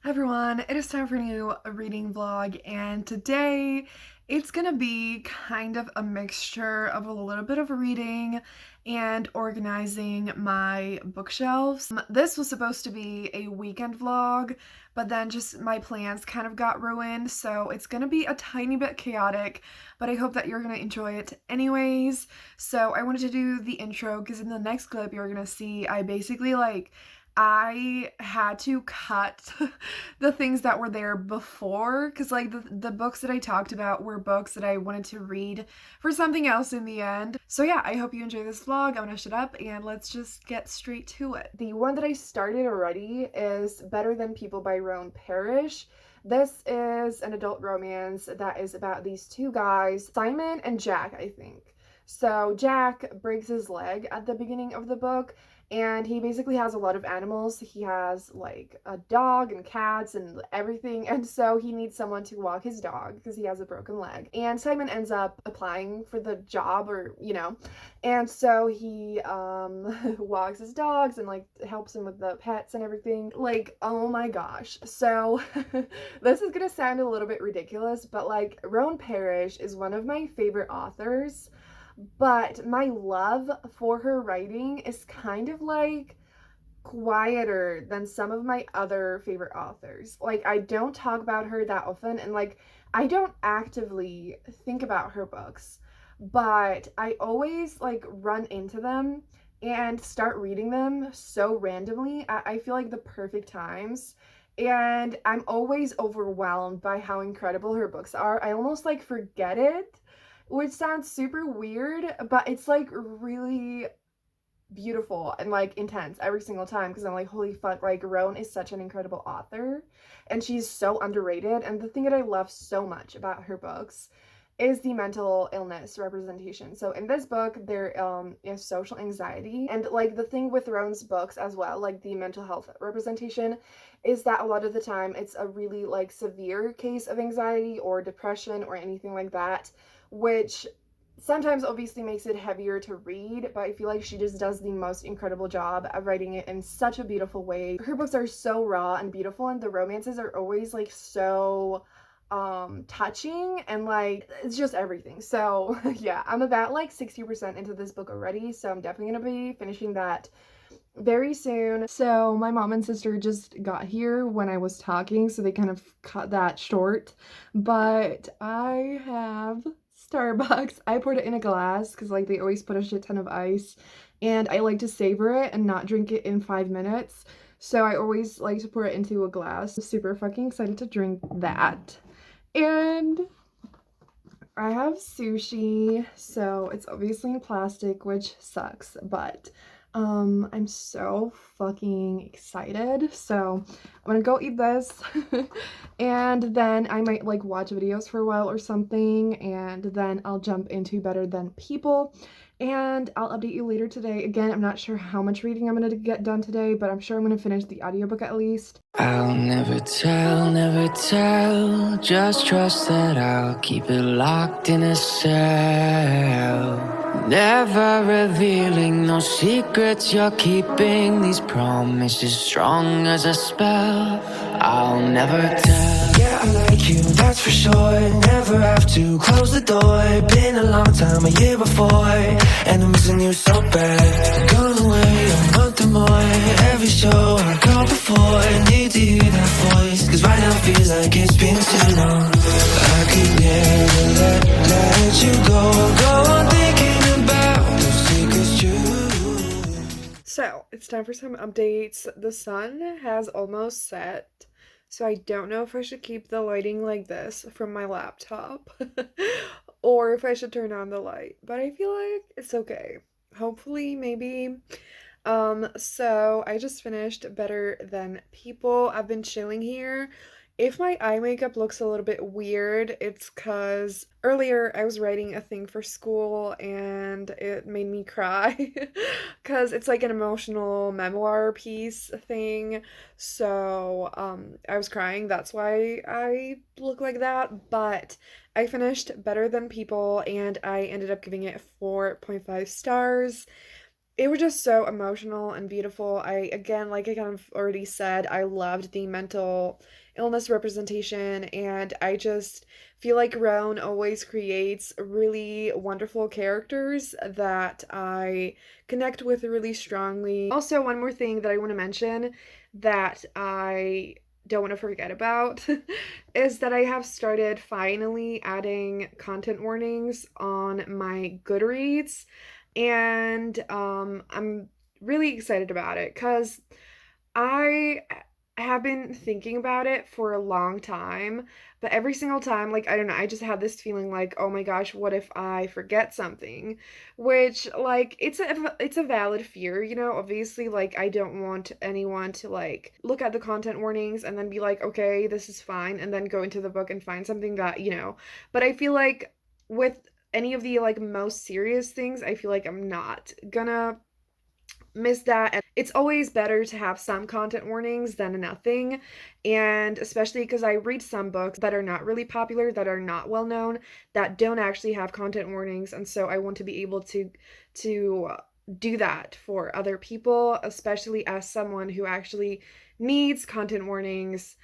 Hi everyone, it is time for a new reading vlog, and today it's gonna be kind of a mixture of a little bit of reading and organizing my bookshelves. This was supposed to be a weekend vlog, but then just my plans kind of got ruined, so it's gonna be a tiny bit chaotic, but I hope that you're gonna enjoy it anyways. So I wanted to do the intro because in the next clip you're gonna see I had to cut the things that were there before, because like the books that I talked about were books that I wanted to read for something else in the end. So yeah, I hope you enjoy this vlog. I'm gonna shut up and let's just get straight to it. The one that I started already is Better Than People by Roan Parrish. This is an adult romance that is about these two guys, Simon and Jack, I think. So Jack breaks his leg at the beginning of the book, and he basically has a lot of animals. He has like a dog and cats and everything, and so he needs someone to walk his dog because he has a broken leg. And Simon ends up applying for the job, or and so he walks his dogs and like helps him with the pets and everything. Like, oh my gosh. So this is gonna sound a little bit ridiculous, but like Roan Parrish is one of my favorite authors, but my love for her writing is kind of like quieter than some of my other favorite authors. Like, I don't talk about her that often, and like I don't actively think about her books, but I always like run into them and start reading them so randomly. I feel like the perfect times, and I'm always overwhelmed by how incredible her books are. I almost like forget it, which sounds super weird, but it's like really beautiful and like intense every single time, because I'm like, holy fuck, like Roan is such an incredible author and she's so underrated. And the thing that I love so much about her books is the mental illness representation. So in this book there is social anxiety, and like the thing with Roan's books as well, like the mental health representation, is that a lot of the time it's a really like severe case of anxiety or depression or anything like that, which sometimes obviously makes it heavier to read, but I feel like she just does the most incredible job of writing it in such a beautiful way. Her books are so raw and beautiful, and the romances are always like so touching, and like it's just everything. So yeah, I'm about like 60% into this book already, so I'm definitely gonna be finishing that very soon. So my mom and sister just got here when I was talking, so they kind of cut that short. But I have Starbucks. I poured it in a glass because like they always put a shit ton of ice, and I like to savor it and not drink it in 5 minutes. So I always like to pour it into a glass. I'm super fucking excited to drink that. And I have sushi, so it's obviously in plastic, which sucks, but I'm so fucking excited. So I'm gonna go eat this and then I might like watch videos for a while or something, and then I'll jump into Better Than People, and I'll update you later today. Again, I'm not sure how much reading I'm gonna get done today, but I'm sure I'm gonna finish the audiobook at least. I'll never tell, never tell. Just trust that I'll keep it locked in a cell. Never revealing no secrets you're keeping. These promises strong as a spell. I'll never tell. Yeah, I like you, that's for sure. Never have to close the door. Been a long time, a year before, and I'm missing you so bad. Gone away a month or more. Every show I go before, I need to hear that voice, cause right now feels like it's been too long. I could never let you go on thinking about those secrets true. So it's time for some updates. The sun has almost set, so I don't know if I should keep the lighting like this from my laptop or if I should turn on the light, but I feel like it's okay. Hopefully, maybe. So I just finished Better Than People. I've been chilling here. If my eye makeup looks a little bit weird, it's because earlier I was writing a thing for school and it made me cry because it's like an emotional memoir piece thing. So, I was crying. That's why I look like that. But I finished Better Than People and I ended up giving it 4.5 stars. it was just so emotional and beautiful. Again, like I kind of already said, I loved the mental illness representation, and I just feel like Roan always creates really wonderful characters that I connect with really strongly. Also, one more thing that I want to mention that I don't want to forget about is that I have started finally adding content warnings on my Goodreads, and I'm really excited about it because I have been thinking about it for a long time, but every single time, like, I don't know, I just have this feeling like, oh my gosh, what if I forget something? Which, like, it's a valid fear, you know? Obviously, like, I don't want anyone to like look at the content warnings and then be like, okay, this is fine, and then go into the book and find something that, you know. But I feel like with any of the like most serious things, I feel like I'm not gonna miss that. And it's always better to have some content warnings than nothing, and especially because I read some books that are not really popular, that are not well known, that don't actually have content warnings, and so I want to be able to do that for other people, especially as someone who actually needs content warnings.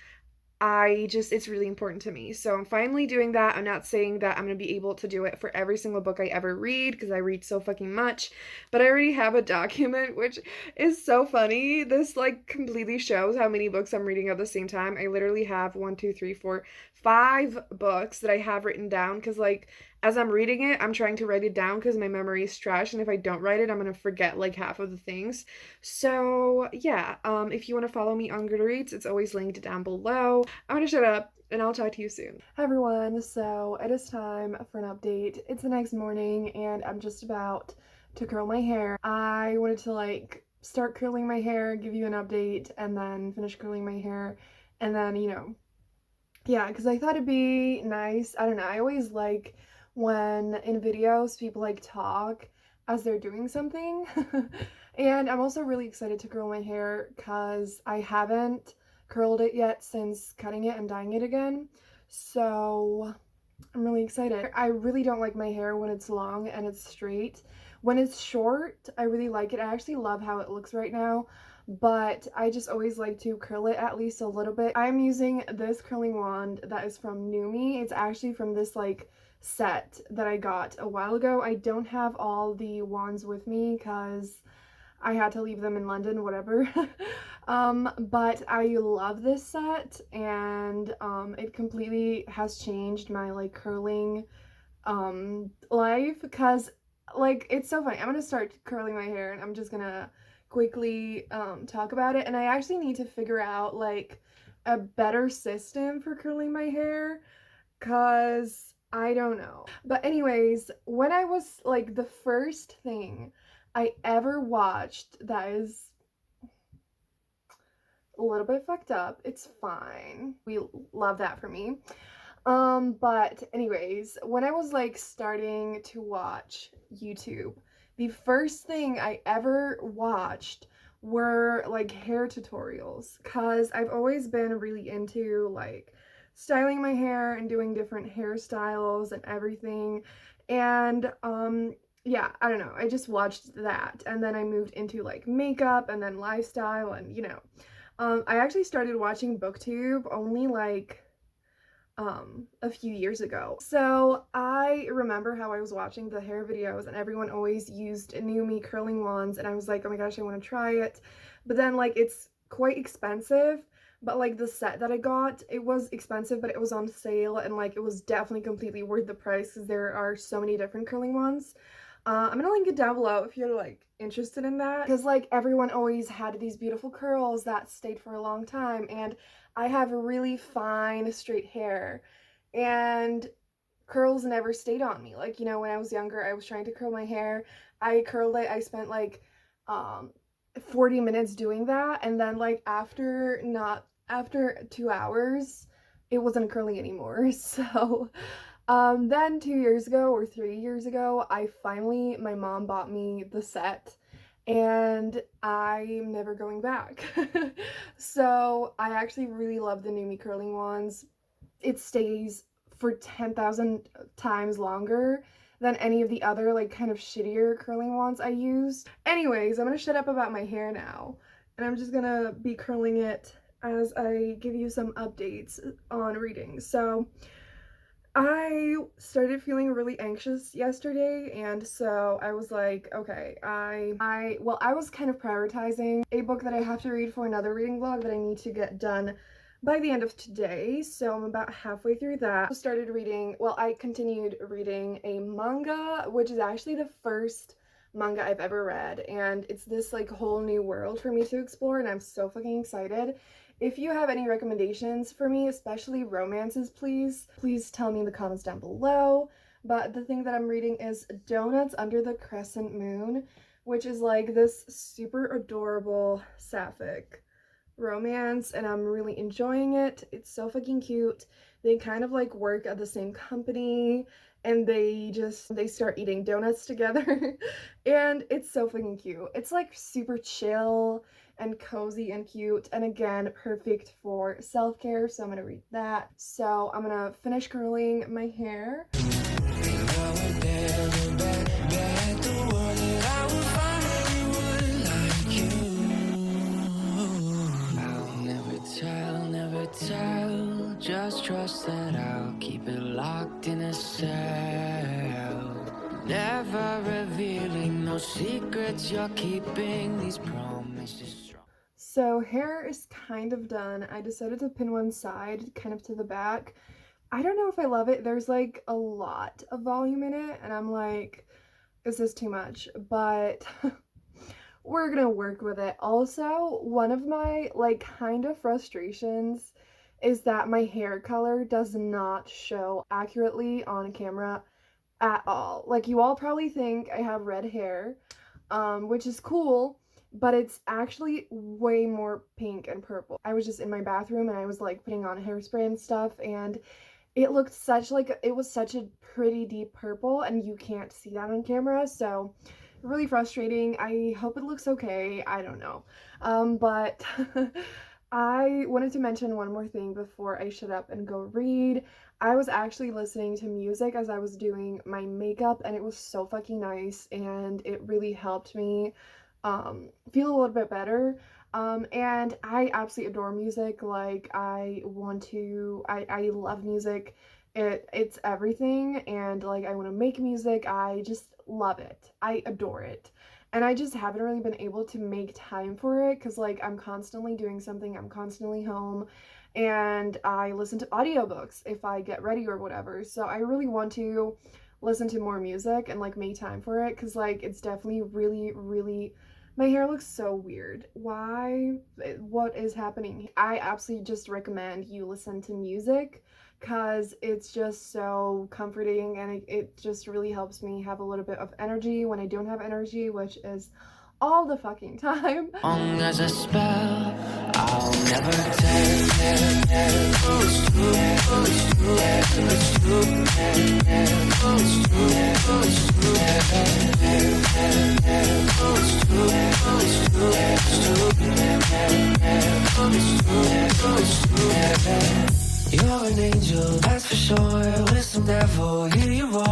It's really important to me. So I'm finally doing that. I'm not saying that I'm going to be able to do it for every single book I ever read because I read so fucking much, but I already have a document, which is so funny. This like completely shows how many books I'm reading at the same time. I literally have one, two, three, four, 5 books that I have written down because, like, as I'm reading it, I'm trying to write it down because my memory is trash, and if I don't write it, I'm gonna forget like half of the things. So yeah, if you want to follow me on Goodreads, it's always linked down below. I'm gonna shut up and I'll talk to you soon. Hi everyone, so it is time for an update. It's the next morning and I'm just about to curl my hair. I wanted to like start curling my hair, give you an update, and then finish curling my hair, and then, you know, yeah, because I thought it'd be nice. I don't know, I always like when in videos people like talk as they're doing something. And I'm also really excited to curl my hair because I haven't curled it yet since cutting it and dyeing it again. So I'm really excited. I really don't like my hair when it's long and it's straight. When it's short, I really like it. I actually love how it looks right now, but I just always like to curl it at least a little bit. I'm using this curling wand that is from Numi. It's actually from this like set that I got a while ago. I don't have all the wands with me because I had to leave them in London, whatever. But I love this set, and it completely has changed my like curling life because like it's so funny. I'm gonna start curling my hair and I'm just gonna quickly talk about it, and I actually need to figure out like a better system for curling my hair because I don't know. But anyways, when I was like the first thing I ever watched that is a little bit fucked up, it's fine. We love that for me. But anyways, when I was like starting to watch YouTube, the first thing I ever watched were like hair tutorials because I've always been really into like styling my hair and doing different hairstyles and everything. And yeah, I don't know. I just watched that, and then I moved into like makeup and then lifestyle, and you know. I actually started watching BookTube only like a few years ago. So I remember how I was watching the hair videos and everyone always used Numi curling wands, and I was like, oh my gosh, I want to try it. But then like it's quite expensive, but like the set that I got, it was expensive, but it was on sale, and like it was definitely completely worth the price because there are so many different curling wands. I'm gonna link it down below if you're like interested in that, because like everyone always had these beautiful curls that stayed for a long time, and I have really fine straight hair, and curls never stayed on me. Like, you know, when I was younger, I was trying to curl my hair. I curled it. I spent like 40 minutes doing that, and then like after 2 hours, it wasn't curling anymore. So then 2 years ago or 3 years ago, my mom bought me the set, and I'm never going back. So I actually really love the Numi curling wands. It stays for 10,000 times longer than any of the other like kind of shittier curling wands I used. Anyways, I'm gonna shut up about my hair now, and I'm just gonna be curling it as I give you some updates on reading. So I started feeling really anxious yesterday, and so I was like, okay, I was kind of prioritizing a book that I have to read for another reading vlog that I need to get done by the end of today, so I'm about halfway through that. I continued reading a manga, which is actually the first manga I've ever read, and it's this like whole new world for me to explore, and I'm so fucking excited. If you have any recommendations for me, especially romances, please tell me in the comments down below. But the thing that I'm reading is Donuts Under the Crescent Moon, which is like this super adorable sapphic romance, and I'm really enjoying it. It's so fucking cute. They kind of like work at the same company, and they start eating donuts together and it's so fucking cute. It's like super chill and cozy and cute, and again, perfect for self-care, so I'm gonna read that. So I'm gonna finish curling my hair. Never tell, just trust that I'll keep it locked in a cell. Never revealing no secrets you're keeping, these promises strong. So hair is kind of done. I decided to pin one side kind of to the back. I don't know if I love it. There's like a lot of volume in it, and I'm like, is this too much? But we're gonna work with it. Also, one of my like kind of frustrations is that my hair color does not show accurately on camera at all. Like, you all probably think I have red hair, which is cool, but it's actually way more pink and purple. I was just in my bathroom and I was like putting on hairspray and stuff, and it looked it was such a pretty deep purple, and you can't see that on camera, so really frustrating. I hope it looks okay. I don't know. But I wanted to mention one more thing before I shut up and go read. I was actually listening to music as I was doing my makeup, and it was so fucking nice, and it really helped me feel a little bit better. And I absolutely adore music. Like, I love music. It's everything, and like I want to make music. I just love it. I adore it. And I just haven't really been able to make time for it because like I'm constantly doing something, I'm constantly home, and I listen to audiobooks if I get ready or whatever. So I really want to listen to more music and like make time for it, because like it's definitely really my hair looks so weird. Why? What is happening? I absolutely just recommend you listen to music because it's just so comforting, and it just really helps me have a little bit of energy when I don't have energy, which is all the fucking time. Long as a spell, I'll never tell. You're an angel, that's for sure. With some devil, hear you roar,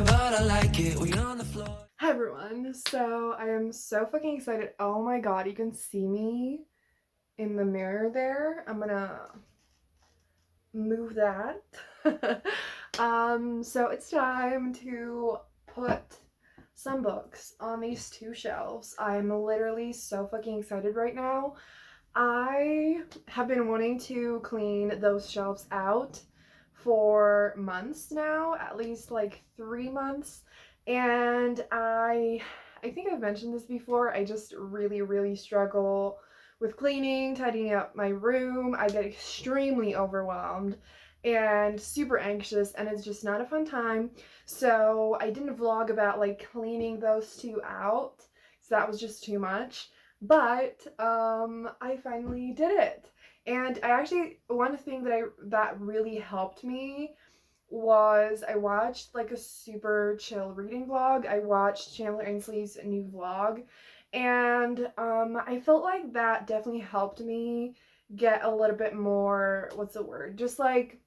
but I like it when you're on the floor. Hi everyone, so I am so fucking excited. Oh my god, you can see me in the mirror there. I'm gonna move that. So it's time to put some books on these two shelves. I'm literally so fucking excited right now. I have been wanting to clean those shelves out for months now, at least like 3 months. And I think I've mentioned this before. I just really struggle with cleaning, tidying up my room. I get extremely overwhelmed and super anxious, and it's just not a fun time. So I didn't vlog about like cleaning those two out, so that was just too much. But I finally did it. And I actually, one thing that really helped me was I watched like a super chill reading vlog. I watched Chandler Ainsley's new vlog, and I felt like that definitely helped me get a little bit more, what's the word? Just like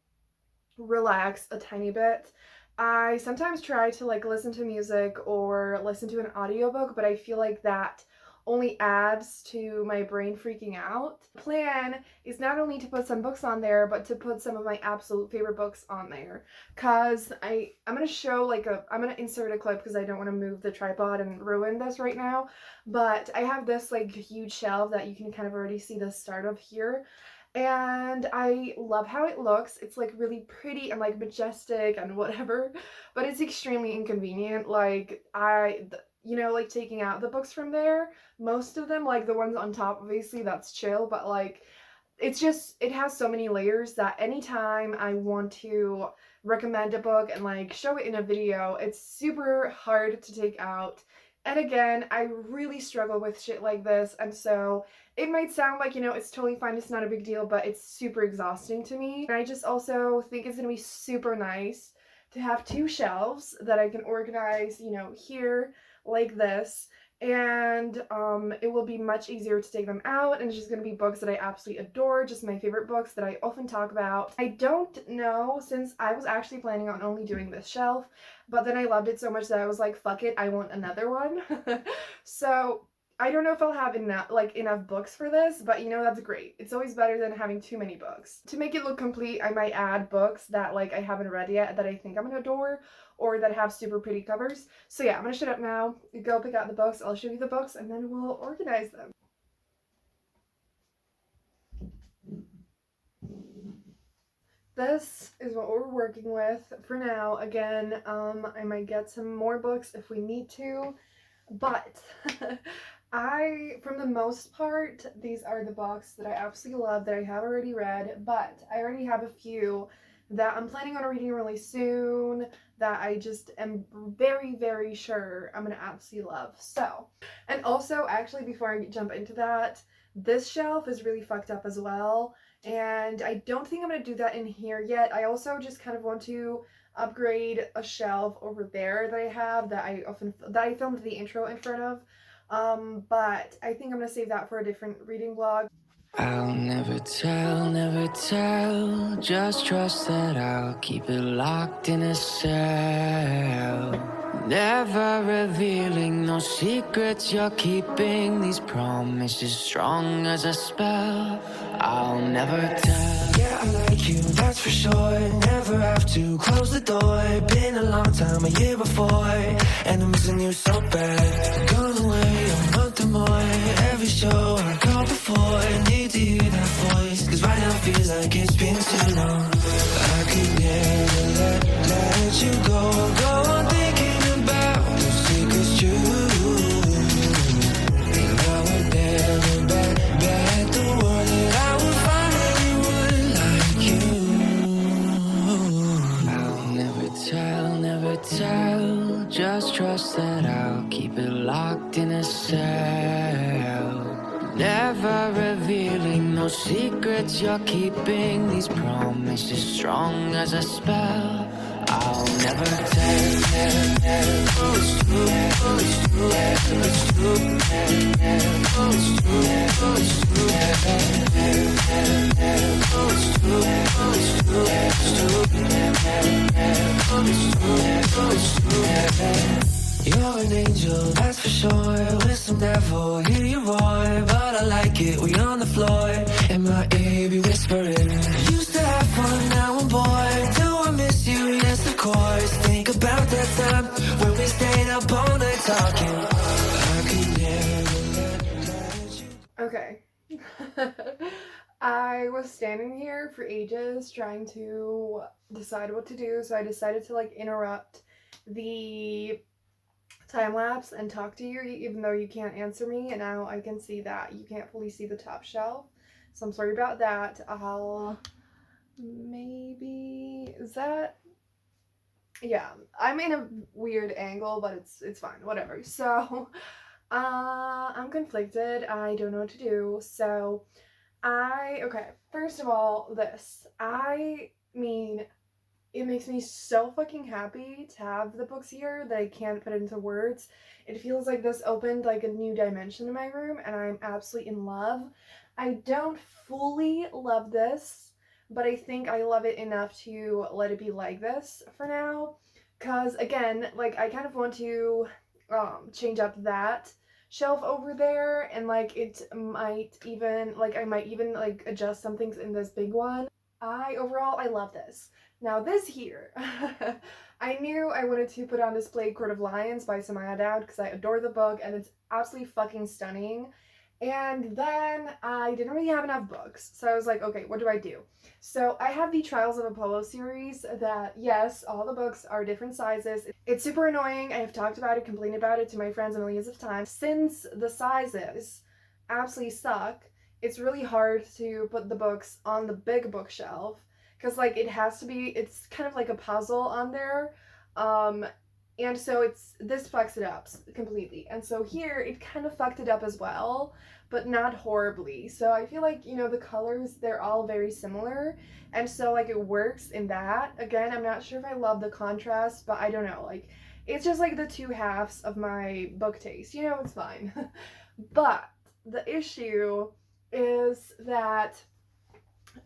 relax a tiny bit. I sometimes try to like listen to music or listen to an audiobook, but I feel like that only adds to my brain freaking out. The plan is not only to put some books on there, but to put some of my absolute favorite books on there. Cause I'm gonna show like I'm gonna insert a clip because I don't want to move the tripod and ruin this right now. But I have this like huge shelf that you can kind of already see the start of here, and I love how it looks. It's like really pretty and like majestic and whatever, but it's extremely inconvenient. Like you know, like taking out the books from there, most of them, like the ones on top, obviously that's chill, but like it's just, it has so many layers that anytime I want to recommend a book and like show it in a video, it's super hard to take out. And again, I really struggle with shit like this, and so it might sound like, you know, it's totally fine, it's not a big deal, but it's super exhausting to me. And I just also think it's gonna be super nice to have two shelves that I can organize, you know, here like this, and it will be much easier to take them out, and it's just going to be books that I absolutely adore, just my favorite books that I often talk about. I don't know, since I was actually planning on only doing this shelf, but then I loved it so much that I was like, fuck it, I want another one. So I don't know if I'll have enough books for this, but you know, that's great. It's always better than having too many books. To make it look complete, I might add books that like I haven't read yet that I think I'm gonna adore, or that have super pretty covers. So yeah, I'm gonna shut up now, go pick out the books, I'll show you the books, and then we'll organize them. This is what we're working with for now. Again, I might get some more books if we need to, but from the most part, these are the books that I absolutely love that I have already read, but I already have a few that I'm planning on reading really soon that I just am very, very sure I'm gonna absolutely love. So, and also, actually, before I jump into that, this shelf is really fucked up as well, and I don't think I'm gonna do that in here yet. I also just kind of want to upgrade a shelf over there that I have that I filmed the intro in front of. But I think I'm gonna save that for a different reading vlog. I'll never tell. Just trust that I'll keep it locked in a cell. Never revealing no secrets you're keeping. These promises strong as a spell. I'll never tell. Yeah, I like you, that's for sure. Never have to close the door. Been a long time, a year before, and I'm missing you so bad. Gone away a month or more. Every show I go before, I need to hear that voice, cause right now feels like it's been too long. I could never let you go on thinking about the secrets true. And I would never bet the world that I would find anyone like you. I'll never tell. Just trust that I'll keep it locked in a cell. Never revealing no secrets you're keeping. These promises strong as a spell. I'll never tell. Oh, it's true. Oh, it's true. It's true. Oh, it's true. Oh, it's true. Oh, it's true. Oh, it's true. It's true. Oh, it's true. Oh, it's true. You're an angel, that's for sure. With some devil, hear you roar. But I like it, we on the floor. In my ear, be whispering. Used to have fun, now I'm bored. Do I miss you? Yes, of course. Think about that time when we stayed up all night talking. I could never let you. Okay. I was standing here for ages trying to decide what to do, so I decided to like interrupt the time lapse and talk to you, even though you can't answer me, and now I can see that you can't fully see the top shelf, so I'm sorry about that. I'll maybe, is that, yeah, I'm in a weird angle, but it's fine, whatever. So I'm conflicted, I don't know what to do. So okay, first of all, I mean, it makes me so fucking happy to have the books here that I can't put it into words. It feels like this opened like a new dimension in my room, and I'm absolutely in love. I don't fully love this, but I think I love it enough to let it be like this for now. Because again, like I kind of want to change up that shelf over there, and like it might even like I might even like adjust some things in this big one. I love this. Now this here, I knew I wanted to put on display Court of Lions by Samaya Dowd because I adore the book and it's absolutely fucking stunning. And then I didn't really have enough books, so I was like, okay, what do I do? So I have the Trials of Apollo series that, yes, all the books are different sizes. It's super annoying. I have talked about it, complained about it to my friends millions of times. Since the sizes absolutely suck, it's really hard to put the books on the big bookshelf because like it has to be, it's kind of like a puzzle on there. Um, and so this fucks it up completely. And so here it kind of fucked it up as well, but not horribly. So I feel like, the colors, they're all very similar. And so like it works in that. Again, I'm not sure if I love the contrast, but I don't know. Like it's just like the two halves of my book taste. It's fine. But the issue is that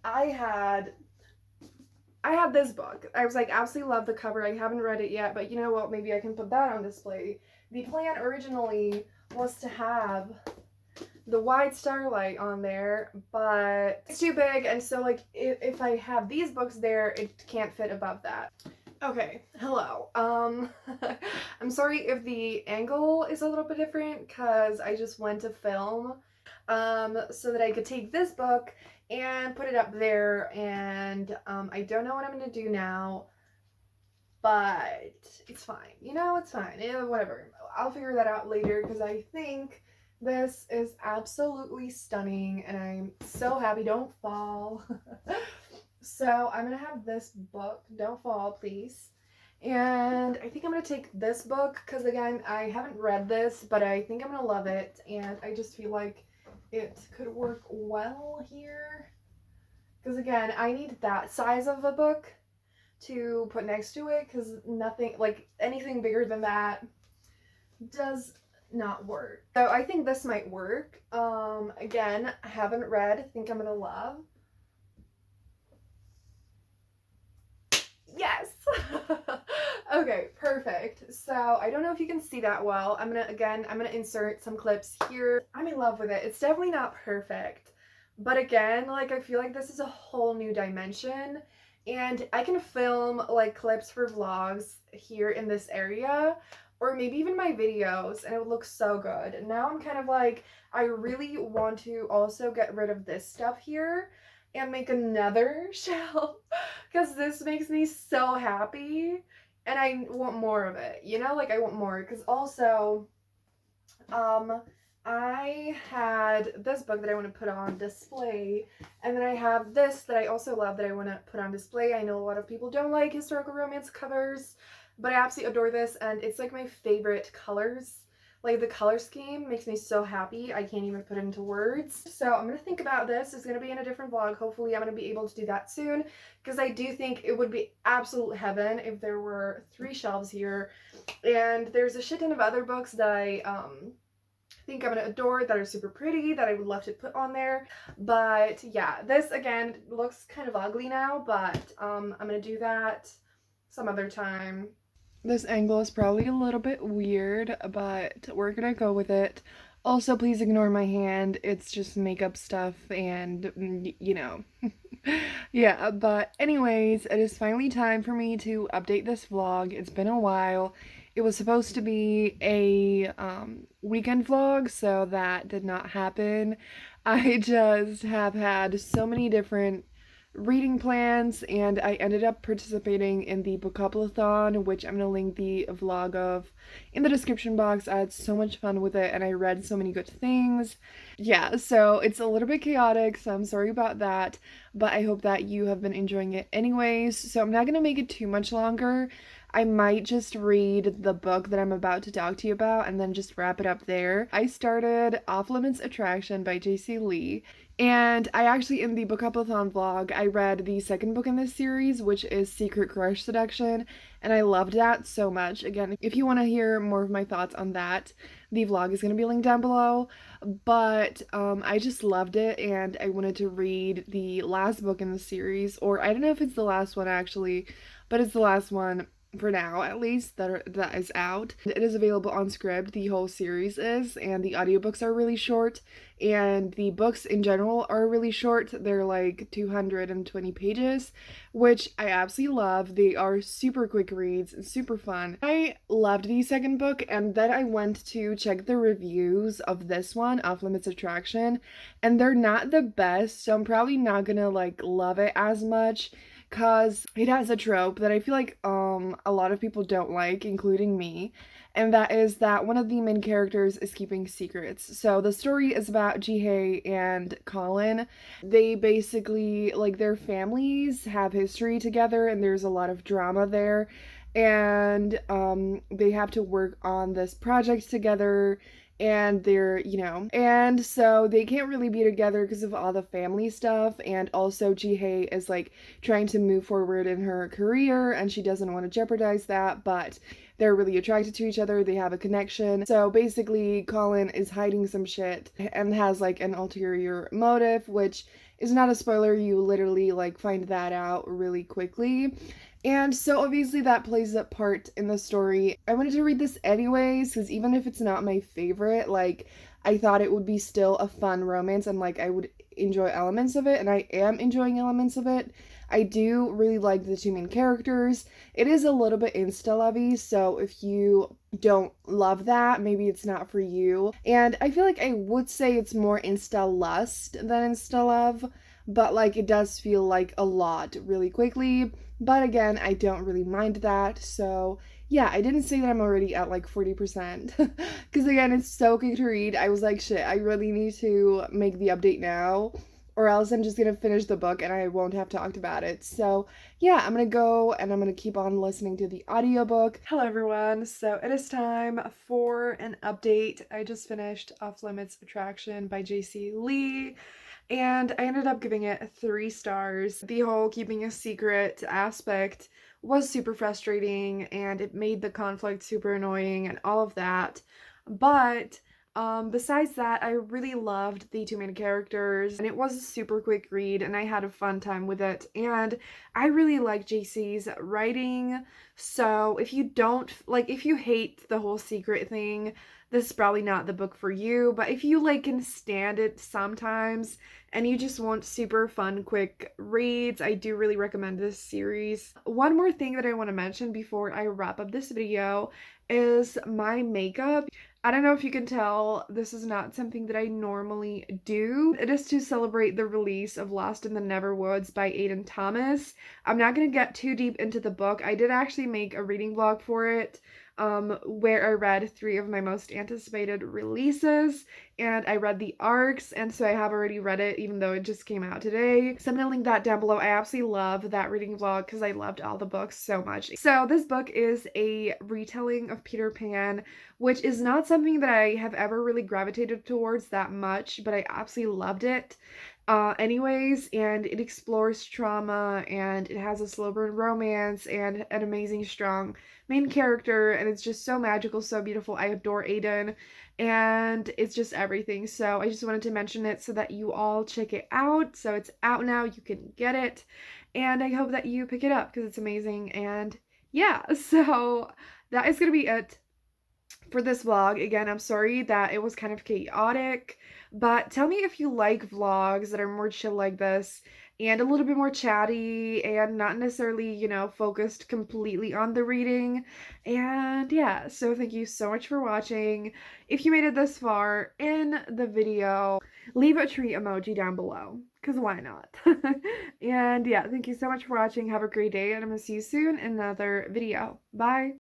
I had I had this book. I was like, absolutely love the cover. I haven't read it yet, but you know what? Maybe I can put that on display. The plan originally was to have the wide starlight on there, but it's too big, and so like if I have these books there, it can't fit above that. Okay, hello. I'm sorry if the angle is a little bit different because I just went to film so that I could take this book and put it up there, and I don't know what I'm gonna do now, but it's fine. It's fine. Whatever. I'll figure that out later because I think this is absolutely stunning and I'm so happy. Don't fall. So I'm gonna have this book. Don't fall, please. And I think I'm gonna take this book because again, I haven't read this, but I think I'm gonna love it, and I just feel like it could work well here. Because again, I need that size of a book to put next to it because nothing, like anything bigger than that does not work. So I think this might work. Again, I haven't read. I think I'm gonna love. Yes! Okay, perfect. So I don't know if you can see that well. I'm gonna insert some clips here. I'm in love with it. It's definitely not perfect, but again, like I feel like this is a whole new dimension, and I can film like clips for vlogs here in this area, or maybe even my videos, and it would look so good. And now I'm kind of like, I really want to also get rid of this stuff here and make another shelf because this makes me so happy and I want more of it, like I want more because also I had this book that I want to put on display, and then I have this that I also love that I want to put on display. I know a lot of people don't like historical romance covers, but I absolutely adore this, and it's like my favorite colors. Like the color scheme makes me so happy. I can't even put it into words. So I'm going to think about this. It's going to be in a different vlog. Hopefully I'm going to be able to do that soon because I do think it would be absolute heaven if there were 3 shelves here. And there's a shit ton of other books that I think I'm gonna adore, that are super pretty, that I would love to put on there. But yeah, this again looks kind of ugly now, but I'm gonna do that some other time. This angle is probably a little bit weird, but we're gonna go with it. Also, please ignore my hand. It's just makeup stuff and, yeah, but anyways, it is finally time for me to update this vlog. It's been a while. It was supposed to be a weekend vlog, so that did not happen. I just have had so many different reading plans, and I ended up participating in the Bookathon, which I'm gonna link the vlog of in the description box. I had so much fun with it, and I read so many good things. Yeah, so it's a little bit chaotic, so I'm sorry about that, but I hope that you have been enjoying it anyways. So I'm not gonna make it too much longer. I might just read the book that I'm about to talk to you about and then just wrap it up there. I started Off Limits Attraction by J.C. Lee, and I actually, in the Bookathon vlog, I read the second book in this series, which is Secret Crush Seduction, and I loved that so much. Again, if you want to hear more of my thoughts on that, the vlog is going to be linked down below, but I just loved it, and I wanted to read the last book in the series, or I don't know if it's the last one actually, but it's the last one. for now at least, that is out. It is available on Scribd, the whole series is, and the audiobooks are really short, and the books in general are really short. They're like 220 pages, which I absolutely love. They are super quick reads and super fun. I loved the second book, and then I went to check the reviews of this one, Off Limits Attraction, and they're not the best, so I'm probably not gonna like love it as much, cause it has a trope that I feel like a lot of people don't like, including me, and that is that one of the main characters is keeping secrets. So the story is about Jihei and Colin. They basically, like, their families have history together and there's a lot of drama there, and they have to work on this project together, and they're, and so they can't really be together because of all the family stuff. And also Jihei is like trying to move forward in her career and she doesn't want to jeopardize that, but they're really attracted to each other. They have a connection. So basically Colin is hiding some shit and has like an ulterior motive, which is not a spoiler. You literally like find that out really quickly. And so obviously that plays a part in the story. I wanted to read this anyways, because even if it's not my favorite, like, I thought it would be still a fun romance and like I would enjoy elements of it, and I am enjoying elements of it. I do really like the two main characters. It is a little bit insta-lovey, so if you don't love that, maybe it's not for you. And I feel like I would say it's more insta-lust than insta-love, but like it does feel like a lot really quickly. But again, I don't really mind that. So yeah, I didn't say that I'm already at like 40%. Because again, it's so quick to read. I was like, shit, I really need to make the update now, or else I'm just gonna finish the book and I won't have talked about it. So yeah, I'm gonna go and I'm gonna keep on listening to the audiobook. Hello everyone, so it is time for an update. I just finished Off Limits Attraction by JC Lee, and I ended up giving it 3 stars. The whole keeping a secret aspect was super frustrating and it made the conflict super annoying and all of that. But besides that, I really loved the two main characters, and it was a super quick read and I had a fun time with it. And I really like JC's writing. So if you don't like, if you hate the whole secret thing, this is probably not the book for you. But if you like can stand it sometimes and you just want super fun quick reads, I do really recommend this series. One more thing that I want to mention before I wrap up this video is my makeup. I don't know if you can tell, this is not something that I normally do. It is to celebrate the release of Lost in the Neverwoods by Aiden Thomas. I'm not going to get too deep into the book. I did actually make a reading vlog for it, where I read 3 of my most anticipated releases, and I read the arcs, and so I have already read it even though it just came out today. So I'm gonna link that down below. I absolutely love that reading vlog because I loved all the books so much. So this book is a retelling of Peter Pan, which is not something that I have ever really gravitated towards that much, but I absolutely loved it. Anyways, and it explores trauma, and it has a slow burn romance and an amazing strong main character, and it's just so magical, so beautiful. I adore Aiden, and it's just everything. So I just wanted to mention it so that you all check it out. So it's out now, you can get it, and I hope that you pick it up because it's amazing. And yeah, so that is gonna be it for this vlog. Again, I'm sorry that it was kind of chaotic, but tell me if you like vlogs that are more chill like this and a little bit more chatty and not necessarily, focused completely on the reading. And yeah, so thank you so much for watching. If you made it this far in the video, leave a tree emoji down below, because why not? And yeah, thank you so much for watching. Have a great day, and I'm gonna see you soon in another video. Bye!